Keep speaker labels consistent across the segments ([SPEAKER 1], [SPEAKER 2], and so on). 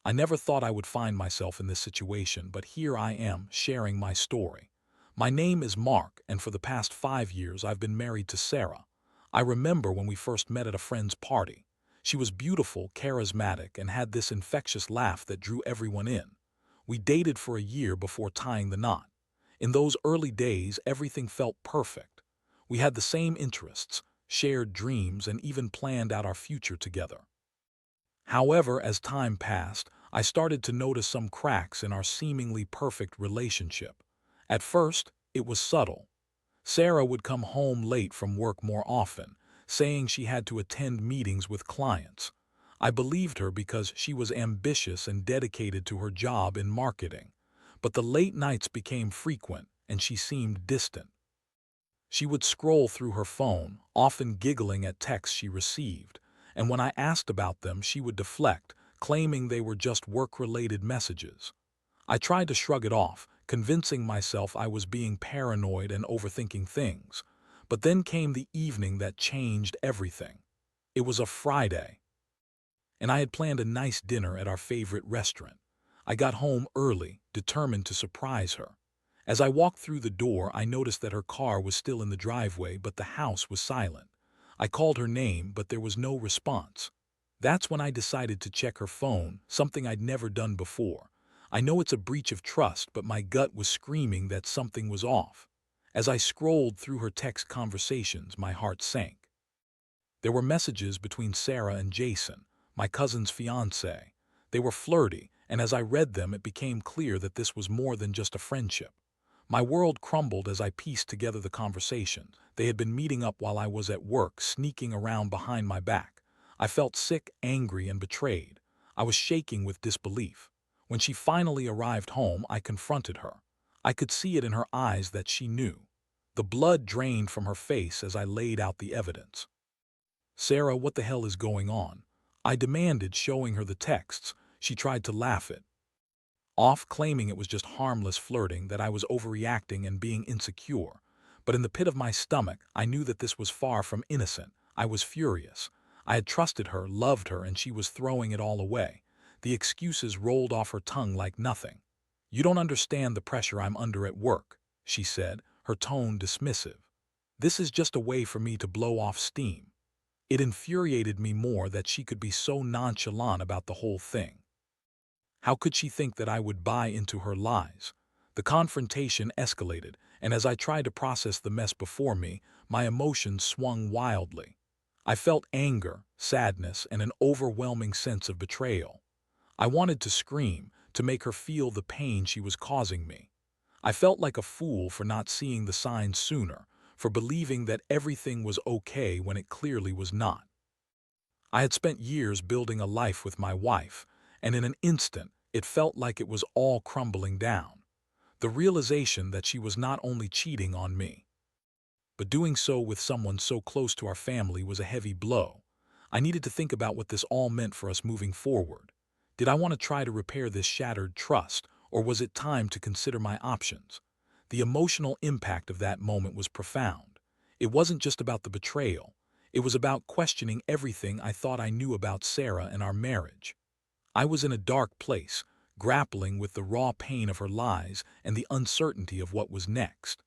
[SPEAKER 1] I never thought I would find myself in this situation, but here I am, sharing my story. My name is Mark, and for the past 5 years I've been married to Sarah. I remember when we first met at a friend's party. She was beautiful, charismatic, and had this infectious laugh that drew everyone in. We dated for a year before tying the knot. In those early days, everything felt perfect. We had the same interests, shared dreams, and even planned out our future together. However, as time passed, I started to notice some cracks in our seemingly perfect relationship. At first, it was subtle. Sarah would come home late from work more often, saying she had to attend meetings with clients. I believed her because she was ambitious and dedicated to her job in marketing. But the late nights became frequent, and she seemed distant. She would scroll through her phone, often giggling at texts she received, and when I asked about them, she would deflect, claiming they were just work-related messages. I tried to shrug it off, convincing myself I was being paranoid and overthinking things. But then came the evening that changed everything. It was a Friday, and I had planned a nice dinner at our favorite restaurant. I got home early, determined to surprise her. As I walked through the door, I noticed that her car was still in the driveway, but the house was silent. I called her name, but there was no response. That's when I decided to check her phone, something I'd never done before. I know it's a breach of trust, but my gut was screaming that something was off. As I scrolled through her text conversations, my heart sank. There were messages between Sarah and Jason, my cousin's fiancé. They were flirty, and as I read them, it became clear that this was more than just a friendship. My world crumbled as I pieced together the conversation. They had been meeting up while I was at work, sneaking around behind my back. I felt sick, angry, and betrayed. I was shaking with disbelief. When she finally arrived home, I confronted her. I could see it in her eyes that she knew. The blood drained from her face as I laid out the evidence. "Sarah, what the hell is going on?" I demanded, showing her the texts. She tried to laugh it off, claiming it was just harmless flirting, that I was overreacting and being insecure. But in the pit of my stomach, I knew that this was far from innocent. I was furious. I had trusted her, loved her, and she was throwing it all away. The excuses rolled off her tongue like nothing. "You don't understand the pressure I'm under at work," she said, her tone dismissive. "This is just a way for me to blow off steam." It infuriated me more that she could be so nonchalant about the whole thing. How could she think that I would buy into her lies? The confrontation escalated, and as I tried to process the mess before me, my emotions swung wildly. I felt anger, sadness, and an overwhelming sense of betrayal. I wanted to scream, to make her feel the pain she was causing me. I felt like a fool for not seeing the signs sooner, for believing that everything was okay when it clearly was not. I had spent years building a life with my wife, and in an instant, it felt like it was all crumbling down. The realization that she was not only cheating on me, but doing so with someone so close to our family was a heavy blow. I needed to think about what this all meant for us moving forward. Did I want to try to repair this shattered trust, or was it time to consider my options? The emotional impact of that moment was profound. It wasn't just about the betrayal. It was about questioning everything I thought I knew about Sarah and our marriage. I was in a dark place, grappling with the raw pain of her lies and the uncertainty of what was next.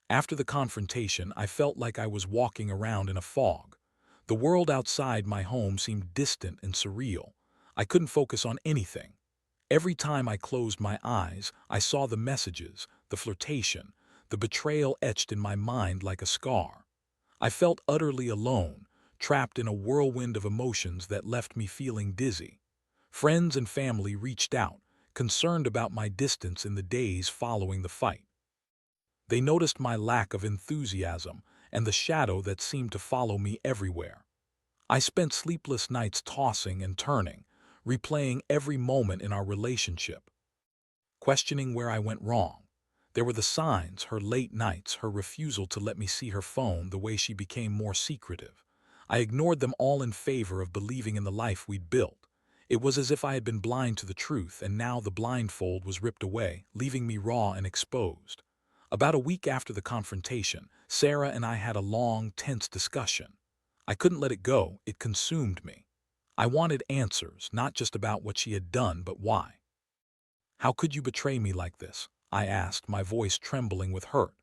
[SPEAKER 1] After the confrontation, I felt like I was walking around in a fog. The world outside my home seemed distant and surreal. I couldn't focus on anything. Every time I closed my eyes, I saw the messages, the flirtation, the betrayal etched in my mind like a scar. I felt utterly alone, trapped in a whirlwind of emotions that left me feeling dizzy. Friends and family reached out, concerned about my distance in the days following the fight. They noticed my lack of enthusiasm and the shadow that seemed to follow me everywhere. I spent sleepless nights tossing and turning, replaying every moment in our relationship, questioning where I went wrong. There were the signs: her late nights, her refusal to let me see her phone, the way she became more secretive. I ignored them all in favor of believing in the life we'd built. It was as if I had been blind to the truth, and now the blindfold was ripped away, leaving me raw and exposed. About a week after the confrontation, Sarah and I had a long, tense discussion. I couldn't let it go. It consumed me. I wanted answers, not just about what she had done, but why. "How could you betray me like this?" I asked, my voice trembling with hurt.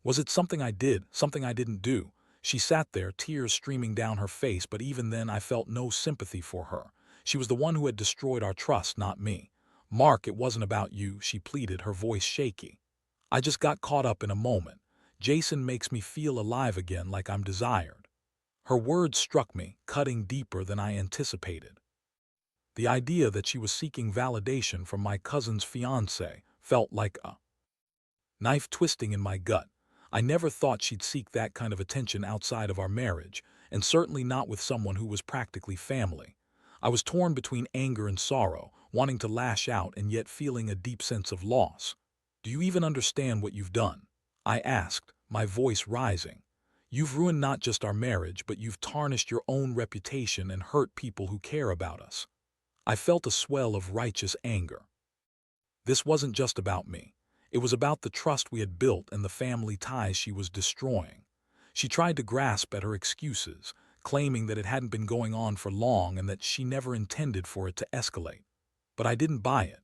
[SPEAKER 1] Was it something I did, something I didn't do? She sat there, tears streaming down her face, but even then I felt no sympathy for her. She was the one who had destroyed our trust, not me. "Mark, it wasn't about you," she pleaded, her voice shaky. "I just got caught up in a moment. Jason makes me feel alive again, like I'm desired." Her words struck me, cutting deeper than I anticipated. The idea that she was seeking validation from my cousin's fiancé felt like a knife twisting in my gut. I never thought she'd seek that kind of attention outside of our marriage, and certainly not with someone who was practically family. I was torn between anger and sorrow, wanting to lash out and yet feeling a deep sense of loss. "Do you even understand what you've done?" I asked, my voice rising. "You've ruined not just our marriage, but you've tarnished your own reputation and hurt people who care about us." I felt a swell of righteous anger. This wasn't just about me. It was about the trust we had built and the family ties she was destroying. She tried to grasp at her excuses, claiming that it hadn't been going on for long and that she never intended for it to escalate. But I didn't buy it.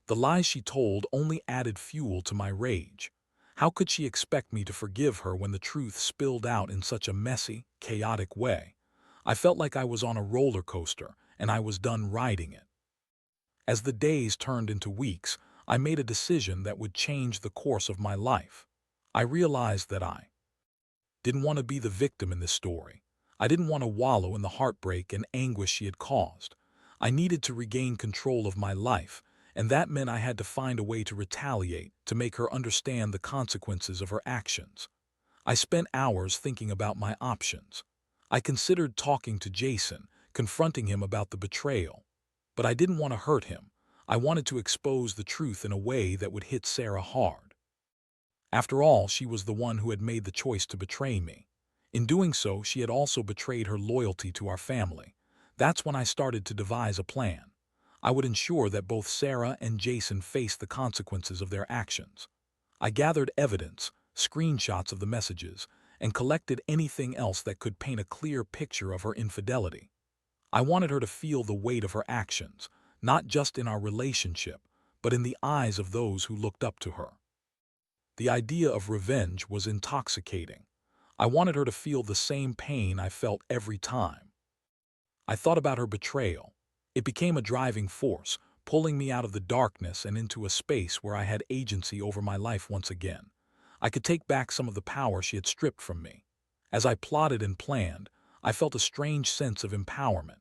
[SPEAKER 1] The lies she told only added fuel to my rage. How could she expect me to forgive her when the truth spilled out in such a messy, chaotic way? I felt like I was on a roller coaster, and I was done riding it. As the days turned into weeks, I made a decision that would change the course of my life. I realized that I didn't want to be the victim in this story. I didn't want to wallow in the heartbreak and anguish she had caused. I needed to regain control of my life, and that meant I had to find a way to retaliate, to make her understand the consequences of her actions. I spent hours thinking about my options. I considered talking to Jason, confronting him about the betrayal. But I didn't want to hurt him. I wanted to expose the truth in a way that would hit Sarah hard. After all, she was the one who had made the choice to betray me. In doing so, she had also betrayed her loyalty to our family. That's when I started to devise a plan. I would ensure that both Sarah and Jason faced the consequences of their actions. I gathered evidence, screenshots of the messages, and collected anything else that could paint a clear picture of her infidelity. I wanted her to feel the weight of her actions, not just in our relationship, but in the eyes of those who looked up to her. The idea of revenge was intoxicating. I wanted her to feel the same pain I felt every time. I thought about her betrayal. It became a driving force, pulling me out of the darkness and into a space where I had agency over my life once again. I could take back some of the power she had stripped from me. As I plotted and planned, I felt a strange sense of empowerment.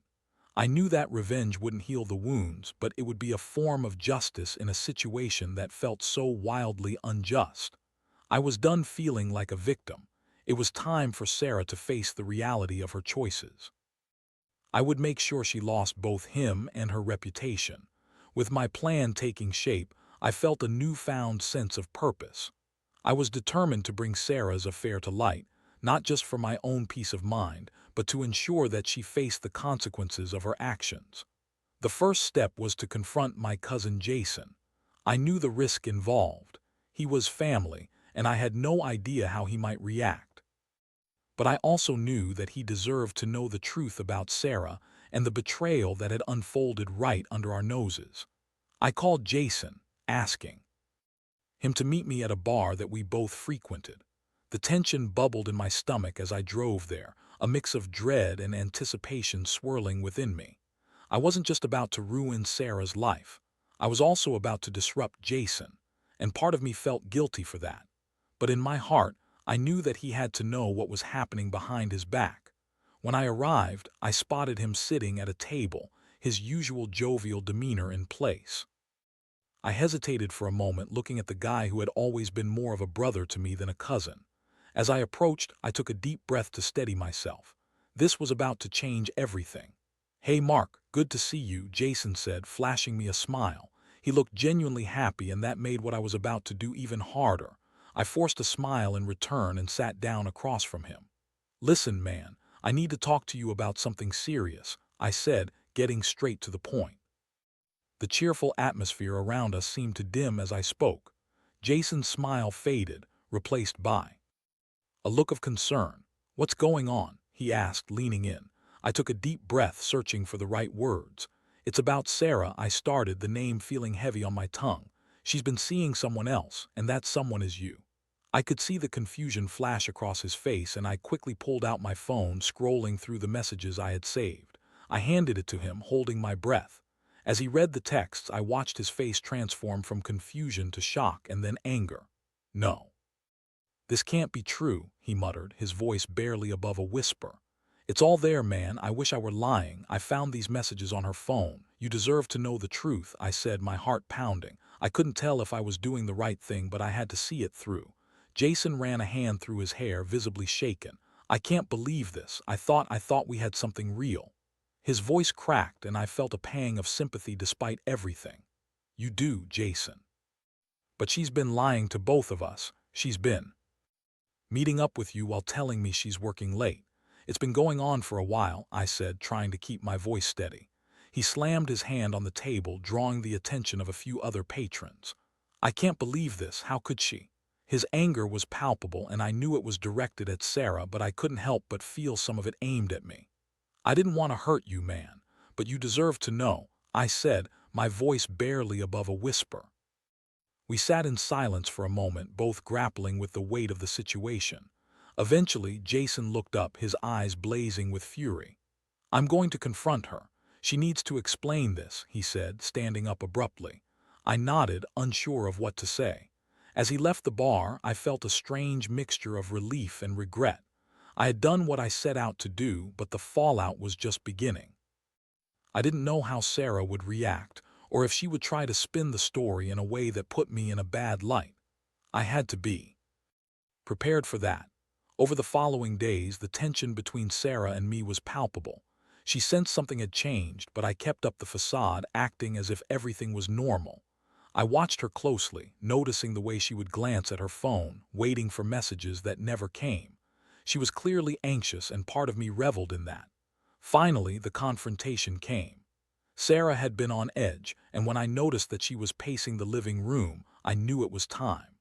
[SPEAKER 1] I knew that revenge wouldn't heal the wounds, but it would be a form of justice in a situation that felt so wildly unjust. I was done feeling like a victim. It was time for Sarah to face the reality of her choices. I would make sure she lost both him and her reputation. With my plan taking shape, I felt a newfound sense of purpose. I was determined to bring Sarah's affair to light, not just for my own peace of mind, but to ensure that she faced the consequences of her actions. The first step was to confront my cousin Jason. I knew the risk involved. He was family, and I had no idea how he might react. But I also knew that he deserved to know the truth about Sarah and the betrayal that had unfolded right under our noses. I called Jason, asking him to meet me at a bar that we both frequented. The tension bubbled in my stomach as I drove there, a mix of dread and anticipation swirling within me. I wasn't just about to ruin Sarah's life. I was also about to disrupt Jason, and part of me felt guilty for that. But in my heart, I knew that he had to know what was happening behind his back. When I arrived, I spotted him sitting at a table, his usual jovial demeanor in place. I hesitated for a moment, looking at the guy who had always been more of a brother to me than a cousin. As I approached, I took a deep breath to steady myself. This was about to change everything. "Hey Mark, good to see you," Jason said, flashing me a smile. He looked genuinely happy, and that made what I was about to do even harder. I forced a smile in return and sat down across from him. "Listen, man, I need to talk to you about something serious," I said, getting straight to the point. The cheerful atmosphere around us seemed to dim as I spoke. Jason's smile faded, replaced by a look of concern. "What's going on?" he asked, leaning in. I took a deep breath, searching for the right words. "It's about Sarah," I started, the name feeling heavy on my tongue. "She's been seeing someone else, and that someone is you." I could see the confusion flash across his face, and I quickly pulled out my phone, scrolling through the messages I had saved. I handed it to him, holding my breath. As he read the texts, I watched his face transform from confusion to shock and then anger. "No. This can't be true," he muttered, his voice barely above a whisper. "It's all there, man. I wish I were lying. I found these messages on her phone. You deserve to know the truth," I said, my heart pounding. I couldn't tell if I was doing the right thing, but I had to see it through. Jason ran a hand through his hair, visibly shaken. "I can't believe this. I thought we had something real." His voice cracked, and I felt a pang of sympathy despite everything. "You do, Jason. But she's been lying to both of us. She's been meeting up with you while telling me she's working late. It's been going on for a while," I said, trying to keep my voice steady. He slammed his hand on the table, drawing the attention of a few other patrons. "I can't believe this. How could she?" His anger was palpable, and I knew it was directed at Sarah, but I couldn't help but feel some of it aimed at me. "I didn't want to hurt you, man, but you deserve to know," I said, my voice barely above a whisper. We sat in silence for a moment, both grappling with the weight of the situation. Eventually, Jason looked up, his eyes blazing with fury. "I'm going to confront her. She needs to explain this," he said, standing up abruptly. I nodded, unsure of what to say. As he left the bar, I felt a strange mixture of relief and regret. I had done what I set out to do, but the fallout was just beginning. I didn't know how Sarah would react, or if she would try to spin the story in a way that put me in a bad light. I had to be prepared for that. Over the following days, the tension between Sarah and me was palpable. She sensed something had changed, but I kept up the facade, acting as if everything was normal. I watched her closely, noticing the way she would glance at her phone, waiting for messages that never came. She was clearly anxious, and part of me reveled in that. Finally, the confrontation came. Sarah had been on edge, and when I noticed that she was pacing the living room, I knew it was time.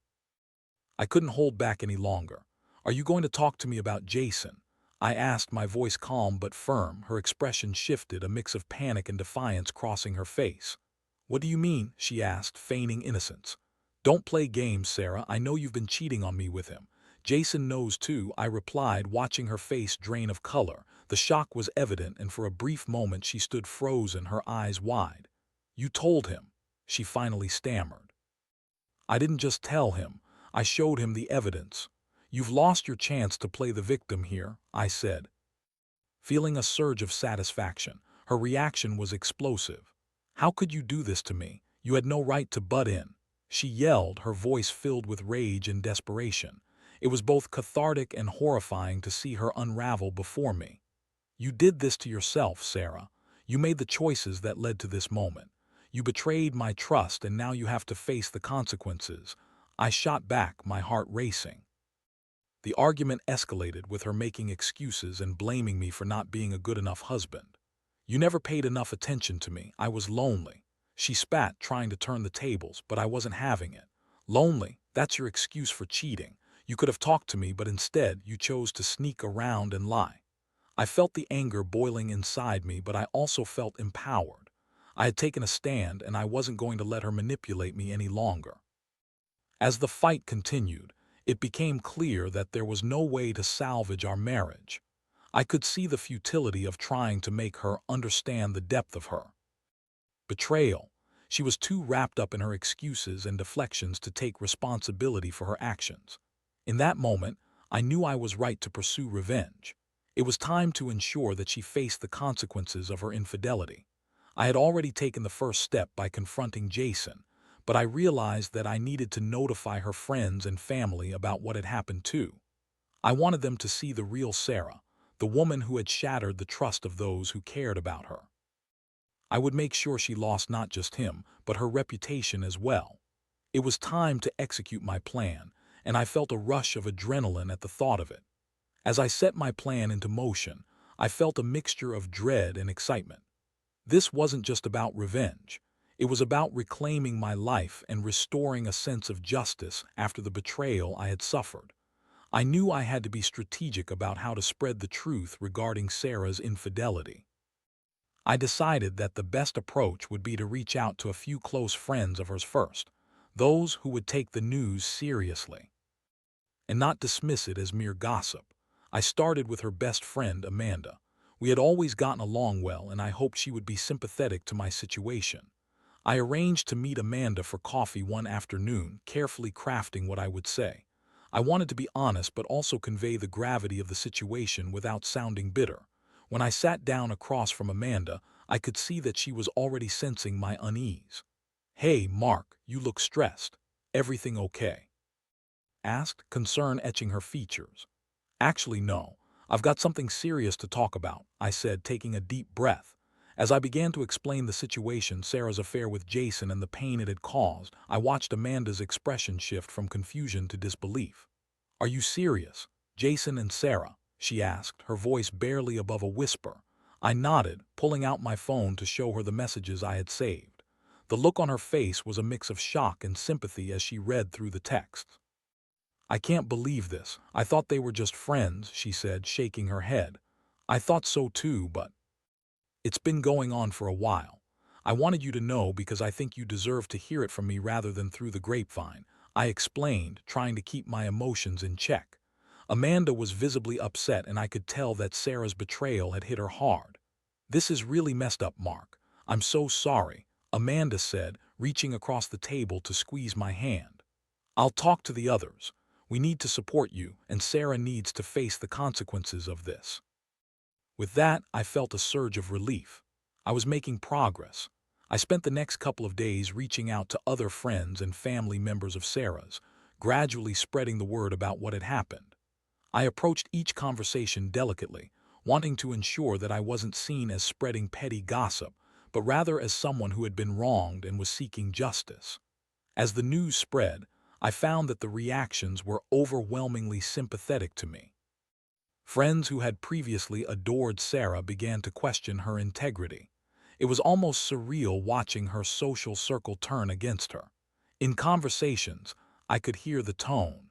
[SPEAKER 1] I couldn't hold back any longer. "Are you going to talk to me about Jason?" I asked, my voice calm but firm. Her expression shifted, a mix of panic and defiance crossing her face. "What do you mean?" she asked, feigning innocence. "Don't play games, Sarah. I know you've been cheating on me with him." "Jason knows too," I replied, watching her face drain of color. The shock was evident, and for a brief moment she stood frozen, her eyes wide. "You told him," she finally stammered. "I didn't just tell him. I showed him the evidence." "You've lost your chance to play the victim here," I said, feeling a surge of satisfaction. Her reaction was explosive. "How could you do this to me? You had no right to butt in," she yelled, her voice filled with rage and desperation. It was both cathartic and horrifying to see her unravel before me. "You did this to yourself, Sarah. You made the choices that led to this moment. You betrayed my trust, and now you have to face the consequences." I shot back, my heart racing. The argument escalated, with her making excuses and blaming me for not being a good enough husband. "You never paid enough attention to me. I was lonely." She spat, trying to turn the tables, but I wasn't having it. "Lonely? That's your excuse for cheating. You could have talked to me, but instead you chose to sneak around and lie." I felt the anger boiling inside me, but I also felt empowered. I had taken a stand, and I wasn't going to let her manipulate me any longer. As the fight continued, it became clear that there was no way to salvage our marriage. I could see the futility of trying to make her understand the depth of her betrayal. She was too wrapped up in her excuses and deflections to take responsibility for her actions. In that moment, I knew I was right to pursue revenge. It was time to ensure that she faced the consequences of her infidelity. I had already taken the first step by confronting Jason, but I realized that I needed to notify her friends and family about what had happened too. I wanted them to see the real Sarah, the woman who had shattered the trust of those who cared about her. I would make sure she lost not just him, but her reputation as well. It was time to execute my plan, and I felt a rush of adrenaline at the thought of it. As I set my plan into motion, I felt a mixture of dread and excitement. This wasn't just about revenge. It was about reclaiming my life and restoring a sense of justice after the betrayal I had suffered. I knew I had to be strategic about how to spread the truth regarding Sarah's infidelity. I decided that the best approach would be to reach out to a few close friends of hers first, those who would take the news seriously and not dismiss it as mere gossip. I started with her best friend, Amanda. We had always gotten along well, and I hoped she would be sympathetic to my situation. I arranged to meet Amanda for coffee one afternoon, carefully crafting what I would say. I wanted to be honest but also convey the gravity of the situation without sounding bitter. When I sat down across from Amanda, I could see that she was already sensing my unease. "Hey, Mark, you look stressed. Everything okay?" asked, concern etching her features. "Actually, no. I've got something serious to talk about," I said, taking a deep breath. As I began to explain the situation, Sarah's affair with Jason and the pain it had caused, I watched Amanda's expression shift from confusion to disbelief. "Are you serious? Jason and Sarah?" she asked, her voice barely above a whisper. I nodded, pulling out my phone to show her the messages I had saved. The look on her face was a mix of shock and sympathy as she read through the texts. "I can't believe this. I thought they were just friends," she said, shaking her head. "I thought so too, but it's been going on for a while. I wanted you to know because I think you deserve to hear it from me rather than through the grapevine," I explained, trying to keep my emotions in check. Amanda was visibly upset, and I could tell that Sarah's betrayal had hit her hard. "This is really messed up, Mark. I'm so sorry," Amanda said, reaching across the table to squeeze my hand. "I'll talk to the others. We need to support you, and Sarah needs to face the consequences of this." With that, I felt a surge of relief. I was making progress. I spent the next couple of days reaching out to other friends and family members of Sarah's, gradually spreading the word about what had happened. I approached each conversation delicately, wanting to ensure that I wasn't seen as spreading petty gossip, but rather as someone who had been wronged and was seeking justice. As the news spread, I found that the reactions were overwhelmingly sympathetic to me. Friends who had previously adored Sarah began to question her integrity. It was almost surreal watching her social circle turn against her. In conversations, I could hear the tone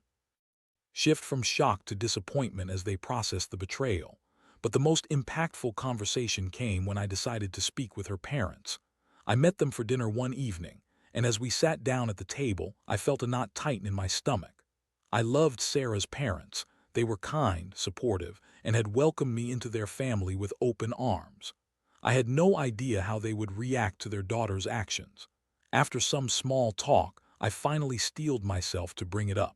[SPEAKER 1] shift from shock to disappointment as they processed the betrayal. But the most impactful conversation came when I decided to speak with her parents. I met them for dinner one evening, and as we sat down at the table, I felt a knot tighten in my stomach. I loved Sarah's parents. They were kind, supportive, and had welcomed me into their family with open arms. I had no idea how they would react to their daughter's actions. After some small talk, I finally steeled myself to bring it up.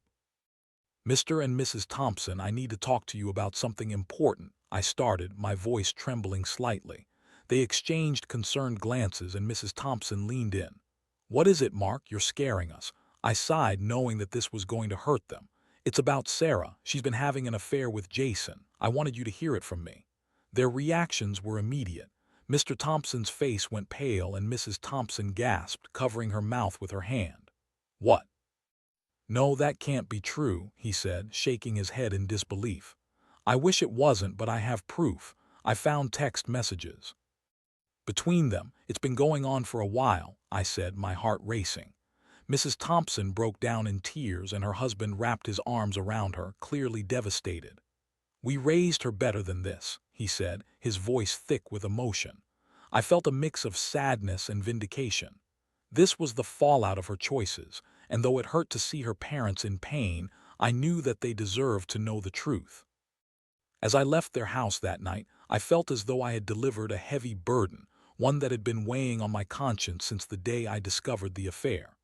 [SPEAKER 1] "Mr. and Mrs. Thompson, I need to talk to you about something important," I started, my voice trembling slightly. They exchanged concerned glances, and Mrs. Thompson leaned in. "What is it, Mark? You're scaring us." I sighed, knowing that this was going to hurt them. "It's about Sarah. She's been having an affair with Jason. I wanted you to hear it from me." Their reactions were immediate. Mr. Thompson's face went pale, and Mrs. Thompson gasped, covering her mouth with her hand. "What?" "No, that can't be true," he said, shaking his head in disbelief. "I wish it wasn't, but I have proof. I found text messages between them. It's been going on for a while," I said, my heart racing. Mrs. Thompson broke down in tears, and her husband wrapped his arms around her, clearly devastated. "We raised her better than this," he said, his voice thick with emotion. I felt a mix of sadness and vindication. This was the fallout of her choices, and though it hurt to see her parents in pain, I knew that they deserved to know the truth. As I left their house that night, I felt as though I had delivered a heavy burden, one that had been weighing on my conscience since the day I discovered the affair.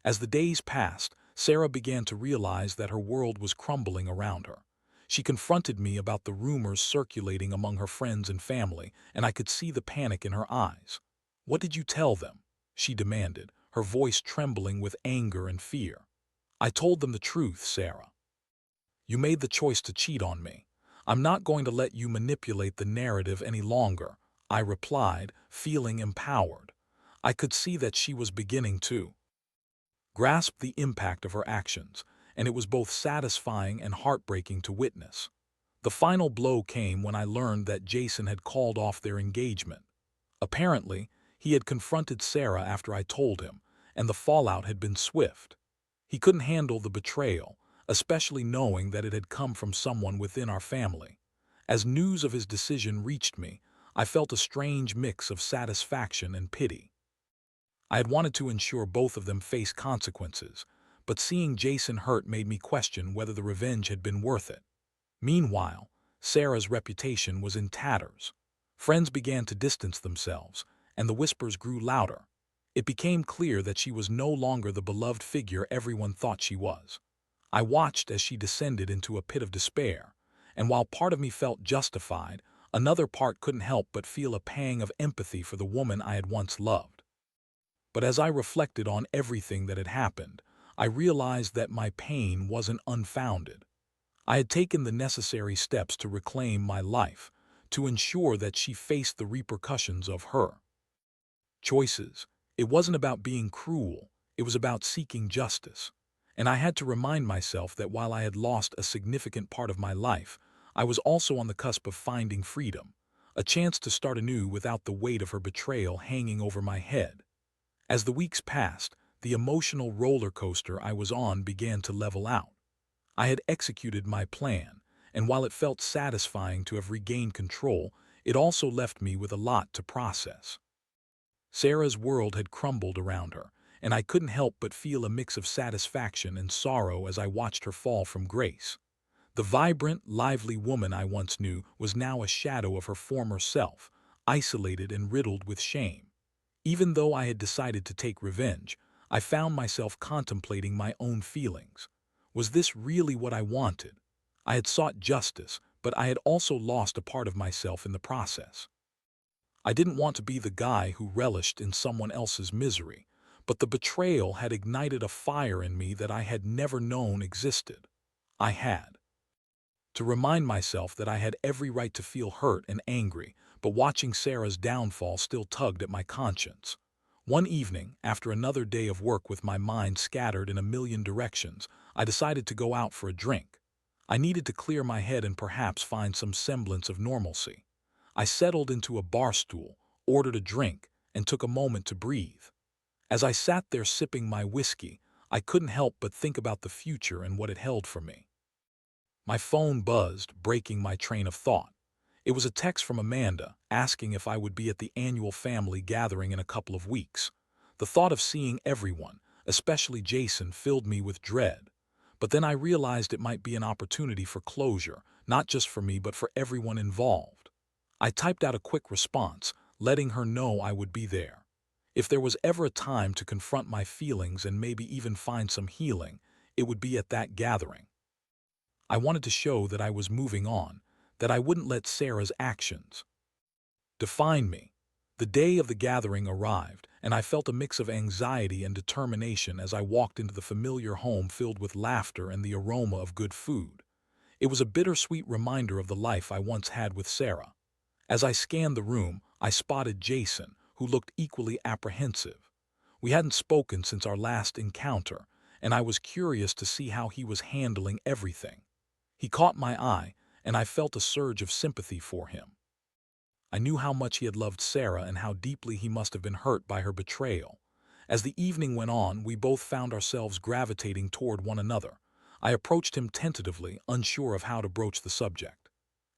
[SPEAKER 1] As the days passed, Sarah began to realize that her world was crumbling around her. She confronted me about the rumors circulating among her friends and family, and I could see the panic in her eyes. "What did you tell them?" she demanded, her voice trembling with anger and fear. "I told them the truth, Sarah. You made the choice to cheat on me. I'm not going to let you manipulate the narrative any longer," I replied, feeling empowered. I could see that she was beginning to grasp the impact of her actions, and it was both satisfying and heartbreaking to witness. The final blow came when I learned that Jason had called off their engagement. Apparently, he had confronted Sarah after I told him, and the fallout had been swift. He couldn't handle the betrayal, especially knowing that it had come from someone within our family. As news of his decision reached me, I felt a strange mix of satisfaction and pity. I had wanted to ensure both of them face consequences, but seeing Jason hurt made me question whether the revenge had been worth it. Meanwhile, Sarah's reputation was in tatters. Friends began to distance themselves, and the whispers grew louder. It became clear that she was no longer the beloved figure everyone thought she was. I watched as she descended into a pit of despair, and while part of me felt justified, another part couldn't help but feel a pang of empathy for the woman I had once loved. But as I reflected on everything that had happened, I realized that my pain wasn't unfounded. I had taken the necessary steps to reclaim my life, to ensure that she faced the repercussions of her choices. It wasn't about being cruel, it was about seeking justice. And I had to remind myself that while I had lost a significant part of my life, I was also on the cusp of finding freedom, a chance to start anew without the weight of her betrayal hanging over my head. As the weeks passed, the emotional roller coaster I was on began to level out. I had executed my plan, and while it felt satisfying to have regained control, it also left me with a lot to process. Sarah's world had crumbled around her, and I couldn't help but feel a mix of satisfaction and sorrow as I watched her fall from grace. The vibrant, lively woman I once knew was now a shadow of her former self, isolated and riddled with shame. Even though I had decided to take revenge, I found myself contemplating my own feelings. Was this really what I wanted? I had sought justice, but I had also lost a part of myself in the process. I didn't want to be the guy who relished in someone else's misery, but the betrayal had ignited a fire in me that I had never known existed. I had to remind myself that I had every right to feel hurt and angry, but watching Sarah's downfall still tugged at my conscience. One evening, after another day of work with my mind scattered in a million directions, I decided to go out for a drink. I needed to clear my head and perhaps find some semblance of normalcy. I settled into a bar stool, ordered a drink, and took a moment to breathe. As I sat there sipping my whiskey, I couldn't help but think about the future and what it held for me. My phone buzzed, breaking my train of thought. It was a text from Amanda, asking if I would be at the annual family gathering in a couple of weeks. The thought of seeing everyone, especially Jason, filled me with dread. But then I realized it might be an opportunity for closure, not just for me but for everyone involved. I typed out a quick response, letting her know I would be there. If there was ever a time to confront my feelings and maybe even find some healing, it would be at that gathering. I wanted to show that I was moving on, that I wouldn't let Sarah's actions define me. The day of the gathering arrived, and I felt a mix of anxiety and determination as I walked into the familiar home filled with laughter and the aroma of good food. It was a bittersweet reminder of the life I once had with Sarah. As I scanned the room, I spotted Jason, who looked equally apprehensive. We hadn't spoken since our last encounter, and I was curious to see how he was handling everything. He caught my eye, and I felt a surge of sympathy for him. I knew how much he had loved Sarah and how deeply he must have been hurt by her betrayal. As the evening went on, we both found ourselves gravitating toward one another. I approached him tentatively, unsure of how to broach the subject.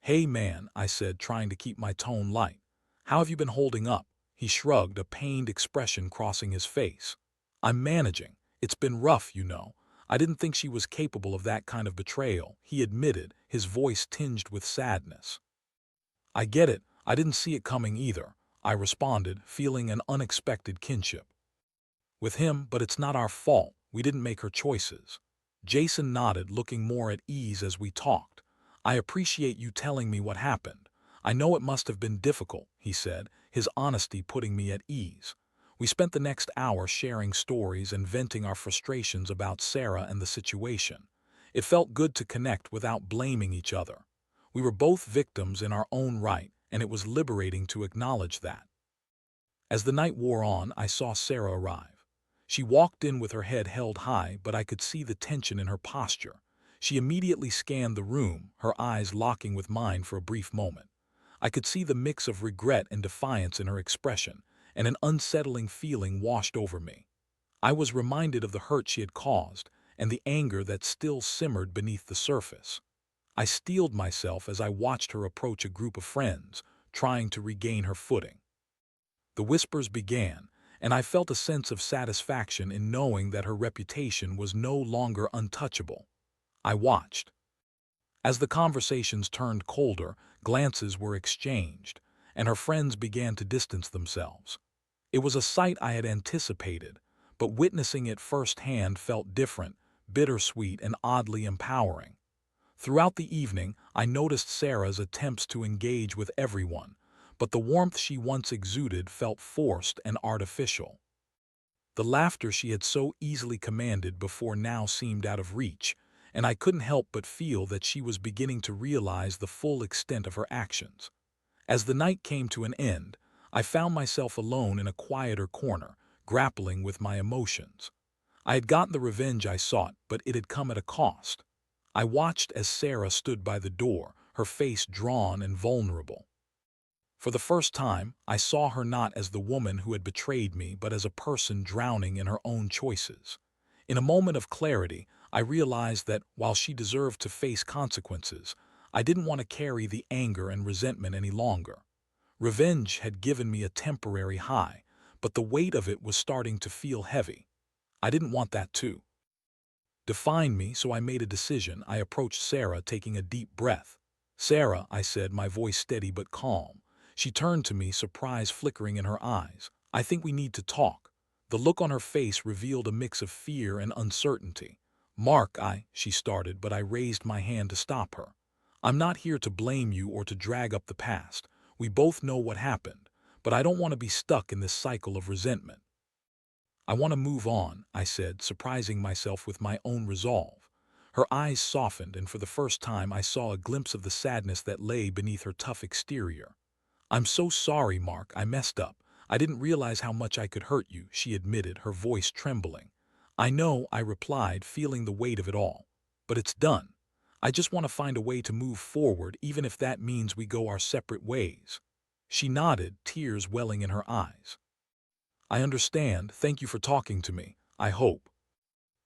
[SPEAKER 1] "Hey man," I said, trying to keep my tone light. "How have you been holding up?" He shrugged, a pained expression crossing his face. "I'm managing. It's been rough, you know. I didn't think she was capable of that kind of betrayal," he admitted, his voice tinged with sadness. "I get it. I didn't see it coming either," I responded, feeling an unexpected kinship with him, "but it's not our fault. We didn't make her choices." Jason nodded, looking more at ease as we talked. "I appreciate you telling me what happened. I know it must have been difficult," he said, his honesty putting me at ease. We spent the next hour sharing stories and venting our frustrations about Sarah and the situation. It felt good to connect without blaming each other. We were both victims in our own right, and it was liberating to acknowledge that. As the night wore on, I saw Sarah arrive. She walked in with her head held high, but I could see the tension in her posture. She immediately scanned the room, her eyes locking with mine for a brief moment. I could see the mix of regret and defiance in her expression, and an unsettling feeling washed over me. I was reminded of the hurt she had caused, and the anger that still simmered beneath the surface. I steeled myself as I watched her approach a group of friends, trying to regain her footing. The whispers began, and I felt a sense of satisfaction in knowing that her reputation was no longer untouchable. I watched. As the conversations turned colder, glances were exchanged, and her friends began to distance themselves. It was a sight I had anticipated, but witnessing it firsthand felt different, bittersweet, and oddly empowering. Throughout the evening, I noticed Sarah's attempts to engage with everyone, but the warmth she once exuded felt forced and artificial. The laughter she had so easily commanded before now seemed out of reach, and I couldn't help but feel that she was beginning to realize the full extent of her actions. As the night came to an end, I found myself alone in a quieter corner, grappling with my emotions. I had gotten the revenge I sought, but it had come at a cost. I watched as Sarah stood by the door, her face drawn and vulnerable. For the first time, I saw her not as the woman who had betrayed me, but as a person drowning in her own choices. In a moment of clarity, I realized that, while she deserved to face consequences, I didn't want to carry the anger and resentment any longer. Revenge had given me a temporary high, but the weight of it was starting to feel heavy. I didn't want that to define me, so I made a decision. I approached Sarah, taking a deep breath. "Sarah," I said, my voice steady but calm. She turned to me, surprise flickering in her eyes. "I think we need to talk." The look on her face revealed a mix of fear and uncertainty. "Mark," she started, but I raised my hand to stop her. "I'm not here to blame you or to drag up the past. We both know what happened, but I don't want to be stuck in this cycle of resentment." "I want to move on," I said, surprising myself with my own resolve. Her eyes softened, and for the first time I saw a glimpse of the sadness that lay beneath her tough exterior. "I'm so sorry, Mark, I messed up. I didn't realize how much I could hurt you," she admitted, her voice trembling. "I know," I replied, feeling the weight of it all. "But it's done. I just want to find a way to move forward, even if that means we go our separate ways." She nodded, tears welling in her eyes. "I understand. Thank you for talking to me. I hope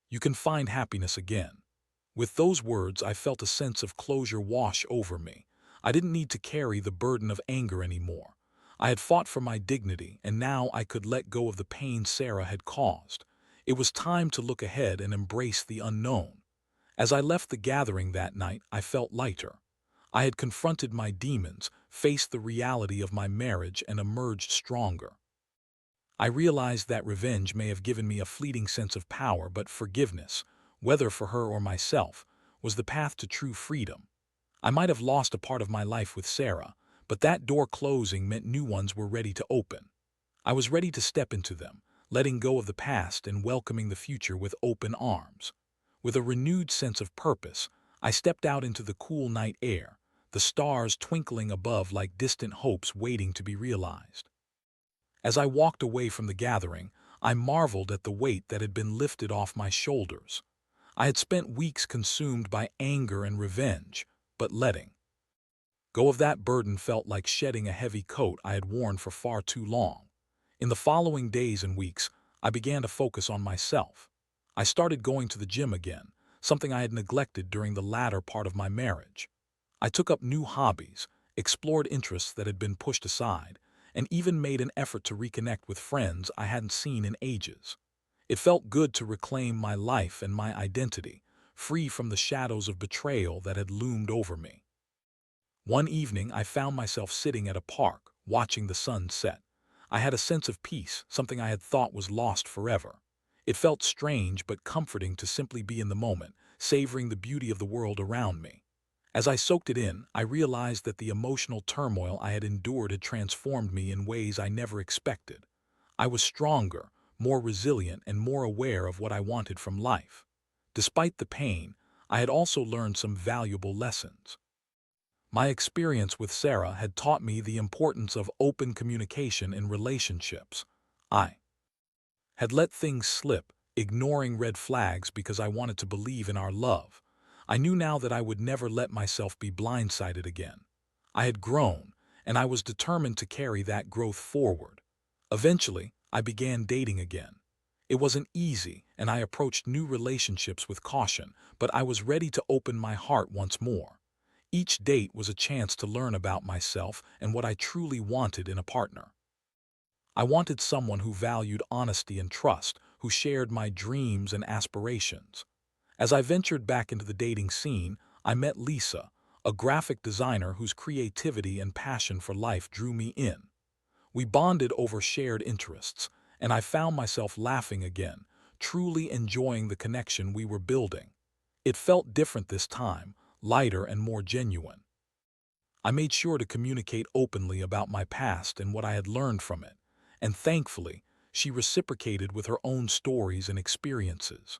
[SPEAKER 1] you can find happiness again." With those words, I felt a sense of closure wash over me. I didn't need to carry the burden of anger anymore. I had fought for my dignity, and now I could let go of the pain Sarah had caused. It was time to look ahead and embrace the unknown. As I left the gathering that night, I felt lighter. I had confronted my demons, faced the reality of my marriage, and emerged stronger. I realized that revenge may have given me a fleeting sense of power, but forgiveness, whether for her or myself, was the path to true freedom. I might have lost a part of my life with Sarah, but that door closing meant new ones were ready to open. I was ready to step into them, letting go of the past and welcoming the future with open arms. With a renewed sense of purpose, I stepped out into the cool night air, the stars twinkling above like distant hopes waiting to be realized. As I walked away from the gathering, I marveled at the weight that had been lifted off my shoulders. I had spent weeks consumed by anger and revenge, but letting go of that burden felt like shedding a heavy coat I had worn for far too long. In the following days and weeks, I began to focus on myself. I started going to the gym again, something I had neglected during the latter part of my marriage. I took up new hobbies, explored interests that had been pushed aside, and even made an effort to reconnect with friends I hadn't seen in ages. It felt good to reclaim my life and my identity, free from the shadows of betrayal that had loomed over me. One evening, I found myself sitting at a park, watching the sun set. I had a sense of peace, something I had thought was lost forever. It felt strange but comforting to simply be in the moment, savoring the beauty of the world around me. As I soaked it in, I realized that the emotional turmoil I had endured had transformed me in ways I never expected. I was stronger, more resilient, and more aware of what I wanted from life. Despite the pain, I had also learned some valuable lessons. My experience with Sarah had taught me the importance of open communication in relationships. I had let things slip, ignoring red flags because I wanted to believe in our love. I knew now that I would never let myself be blindsided again. I had grown, and I was determined to carry that growth forward. Eventually, I began dating again. It wasn't easy, and I approached new relationships with caution, but I was ready to open my heart once more. Each date was a chance to learn about myself and what I truly wanted in a partner. I wanted someone who valued honesty and trust, who shared my dreams and aspirations. As I ventured back into the dating scene, I met Lisa, a graphic designer whose creativity and passion for life drew me in. We bonded over shared interests, and I found myself laughing again, truly enjoying the connection we were building. It felt different this time, lighter and more genuine. I made sure to communicate openly about my past and what I had learned from it, and thankfully, she reciprocated with her own stories and experiences.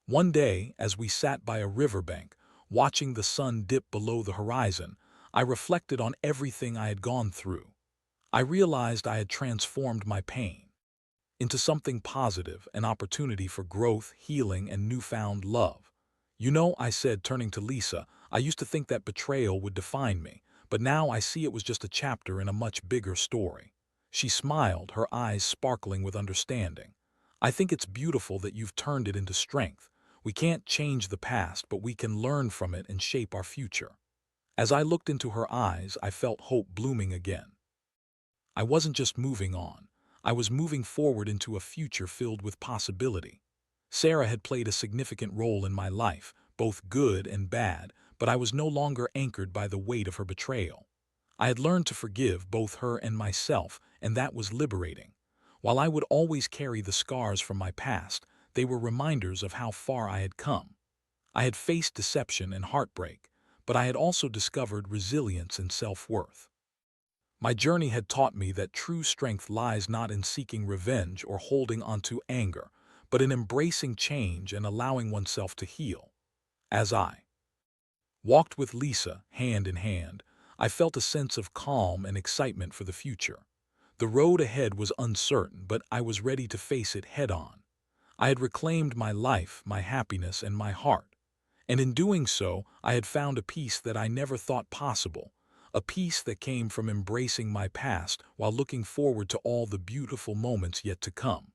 [SPEAKER 1] One day, as we sat by a riverbank, watching the sun dip below the horizon, I reflected on everything I had gone through. I realized I had transformed my pain into something positive, an opportunity for growth, healing, and newfound love. You know, I said, turning to Lisa, I used to think that betrayal would define me, but now I see it was just a chapter in a much bigger story. She smiled, her eyes sparkling with understanding. I think it's beautiful that you've turned it into strength. We can't change the past, but we can learn from it and shape our future. As I looked into her eyes, I felt hope blooming again. I wasn't just moving on. I was moving forward into a future filled with possibility. Sarah had played a significant role in my life, both good and bad, but I was no longer anchored by the weight of her betrayal. I had learned to forgive both her and myself, and that was liberating. While I would always carry the scars from my past, they were reminders of how far I had come. I had faced deception and heartbreak, but I had also discovered resilience and self-worth. My journey had taught me that true strength lies not in seeking revenge or holding onto anger, but in embracing change and allowing oneself to heal. As I walked with Lisa, hand in hand, I felt a sense of calm and excitement for the future. The road ahead was uncertain, but I was ready to face it head-on. I had reclaimed my life, my happiness, and my heart. And in doing so, I had found a peace that I never thought possible, a peace that came from embracing my past while looking forward to all the beautiful moments yet to come.